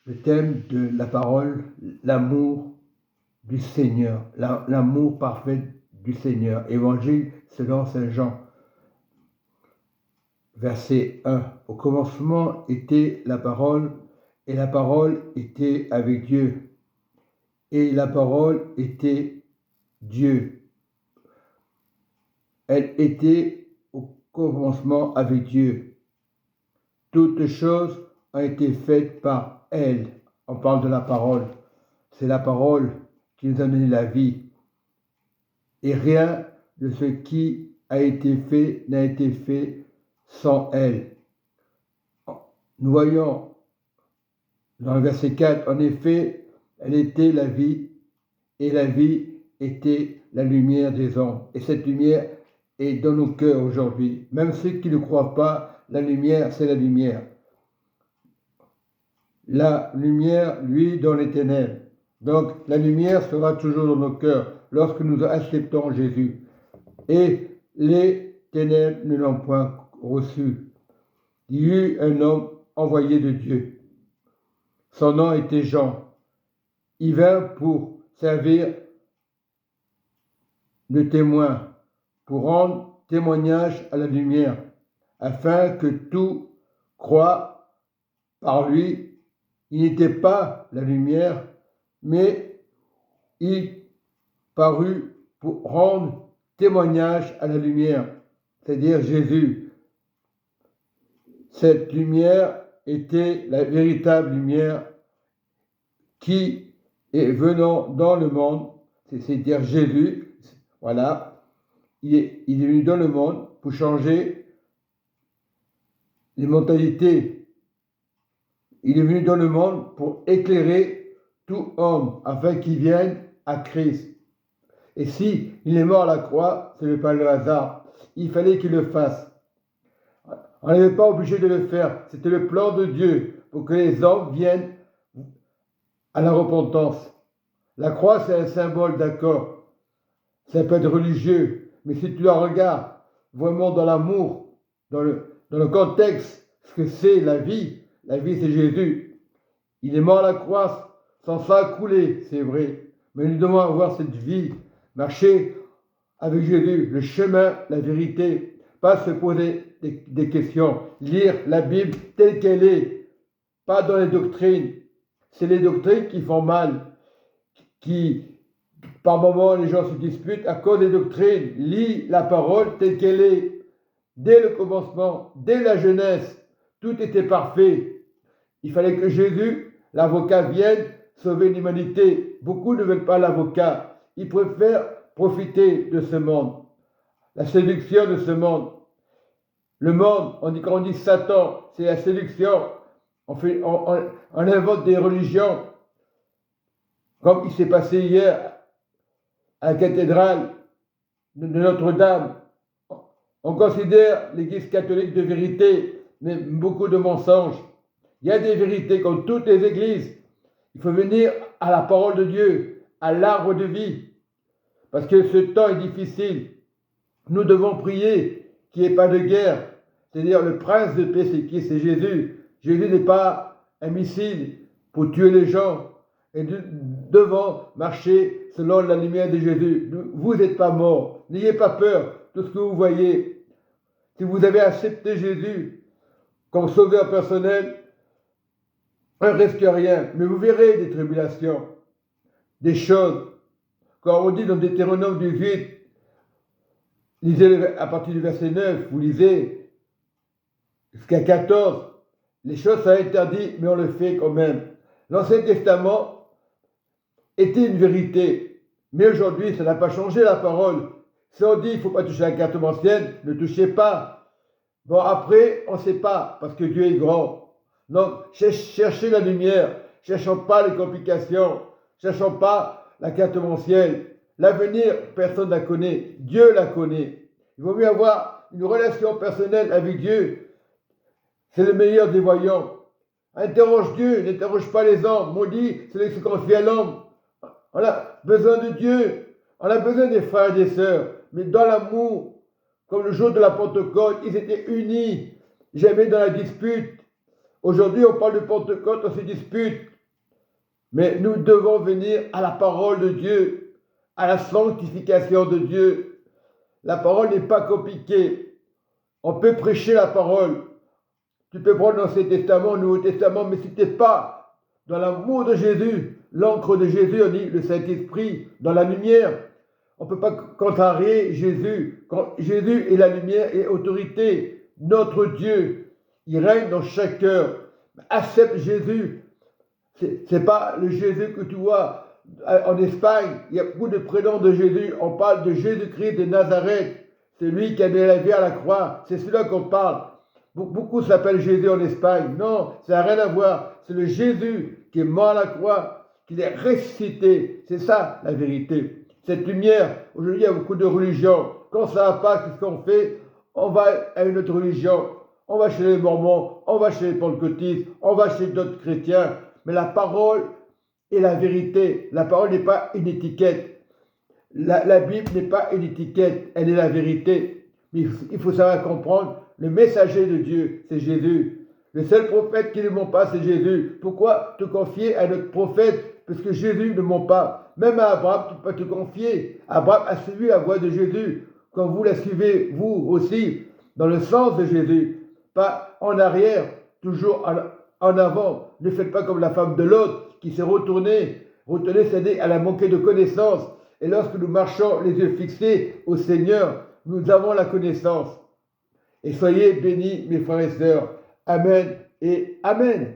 le thème de la parole, l'amour du Seigneur, l'amour parfait du Seigneur. Évangile selon Saint Jean, verset 1. Au commencement était la parole, et la parole était avec Dieu, et la parole était Dieu. Elle était au commencement avec Dieu. Toutes choses ont été faites par elle. On parle de la parole. C'est la parole qui nous a donné la vie. Et rien de ce qui a été fait n'a été fait sans elle. Nous voyons dans le verset 4, en effet, elle était la vie, et la vie était la lumière des hommes. Et cette lumière est dans nos cœurs aujourd'hui. Même ceux qui ne croient pas, la lumière, c'est la lumière. La lumière, lui, dans les ténèbres. Donc, la lumière sera toujours dans nos cœurs lorsque nous acceptons Jésus. Et les ténèbres ne l'ont point reçu. Il y eut un homme envoyé de Dieu. Son nom était Jean. Il vint pour servir de témoin, pour rendre témoignage à la lumière, afin que tout croit par lui. Il n'était pas la lumière, mais il parut pour rendre témoignage à la lumière, c'est-à-dire Jésus. Cette lumière était la véritable lumière qui est venant dans le monde, c'est-à-dire Jésus. Voilà, il est venu dans le monde pour changer les mentalités. Il est venu dans le monde pour éclairer tout homme afin qu'il vienne à Christ. Et si il est mort à la croix, ce n'est pas le hasard. Il fallait qu'il le fasse. On n'était pas obligé de le faire. C'était le plan de Dieu pour que les hommes viennent à la repentance. La croix, c'est un symbole, d'accord. Ça peut être religieux. Mais si tu la regardes vraiment dans l'amour, dans le contexte, ce que c'est la vie c'est Jésus. Il est mort à la croix, sans sang a coulé, c'est vrai. Mais nous devons avoir cette vie, marcher avec Jésus, le chemin, la vérité, pas se poser des questions, lire la Bible telle qu'elle est, pas dans les doctrines. C'est les doctrines qui font mal, qui, par moments, les gens se disputent à cause des doctrines. Lis la parole telle qu'elle est. Dès le commencement, dès la jeunesse, tout était parfait. Il fallait que Jésus, l'avocat, vienne sauver l'humanité. Beaucoup ne veulent pas l'avocat. Ils préfèrent profiter de ce monde, la séduction de ce monde. Le monde, quand on dit Satan, c'est la séduction. On invente des religions, comme il s'est passé hier à la cathédrale de Notre-Dame. On considère l'Église catholique de vérité, mais beaucoup de mensonges. Il y a des vérités comme toutes les églises. Il faut venir à la parole de Dieu, à l'arbre de vie. Parce que ce temps est difficile. Nous devons prier qu'il n'y ait pas de guerre. C'est-à-dire le prince de paix, c'est qui? C'est Jésus. Jésus n'est pas un missile pour tuer les gens. Et nous devons marcher selon la lumière de Jésus. Vous n'êtes pas morts. N'ayez pas peur de ce que vous voyez. Si vous avez accepté Jésus comme sauveur personnel, il ne risque rien, mais vous verrez des tribulations, des choses. Quand on dit dans Deutéronome 18, lisez à partir du verset 9, vous lisez jusqu'à 14, les choses sont interdites, mais on le fait quand même. L'Ancien Testament était une vérité, mais aujourd'hui, ça n'a pas changé la parole. Si on dit, il ne faut pas toucher la carte mensuelle, ne touchez pas. Bon, après, on ne sait pas, parce que Dieu est grand. Donc, cherchez la lumière, cherchons pas les complications, cherchons pas la carte mensuelle. L'avenir, personne ne la connaît, Dieu la connaît. Il vaut mieux avoir une relation personnelle avec Dieu. C'est le meilleur des voyants. Interroge Dieu, n'interroge pas les hommes. Maudit celui qui se confie à l'homme. On a besoin de Dieu, on a besoin des frères et des sœurs, mais dans l'amour, comme le jour de la Pentecôte, ils étaient unis, jamais dans la dispute. Aujourd'hui, on parle de Pentecôte, on se dispute. Mais nous devons venir à la parole de Dieu, à la sanctification de Dieu. La parole n'est pas compliquée. On peut prêcher la parole. Tu peux prendre l'Ancien Testament, le Nouveau Testament, mais si tu n'es pas dans l'amour de Jésus, l'encre de Jésus, on dit le Saint-Esprit, dans la lumière, on ne peut pas contrarier Jésus. Quand Jésus est la lumière et autorité, notre Dieu, il règne dans chaque cœur. Accepte Jésus. Ce n'est pas le Jésus que tu vois en Espagne. Il y a beaucoup de prénoms de Jésus. On parle de Jésus-Christ de Nazareth. C'est lui qui a donné la vie à la croix. C'est celui-là qu'on parle. Beaucoup s'appellent Jésus en Espagne. Non, ça n'a rien à voir. C'est le Jésus qui est mort à la croix, qui est ressuscité. C'est ça la vérité. Cette lumière, aujourd'hui il y a beaucoup de religions. Quand ça ne va pas, qu'est-ce qu'on fait? On va à une autre religion. On va chez les Mormons, on va chez les Pentecôtistes, on va chez d'autres chrétiens. Mais la parole est la vérité. La parole n'est pas une étiquette. La Bible n'est pas une étiquette, elle est la vérité. Mais il faut savoir comprendre, le messager de Dieu, c'est Jésus. Le seul prophète qui ne ment pas, c'est Jésus. Pourquoi te confier à notre prophète? Parce que Jésus ne ment pas. Même à Abraham, tu peux te confier. Abraham a suivi la voie de Jésus. Quand vous la suivez, vous aussi, dans le sens de Jésus. Pas en arrière, toujours en avant. Ne faites pas comme la femme de l'autre qui s'est retournée. Retournée, c'est-à-dire elle a manqué de connaissance. Et lorsque nous marchons les yeux fixés au Seigneur, nous avons la connaissance. Et soyez bénis, mes frères et sœurs. Amen et Amen.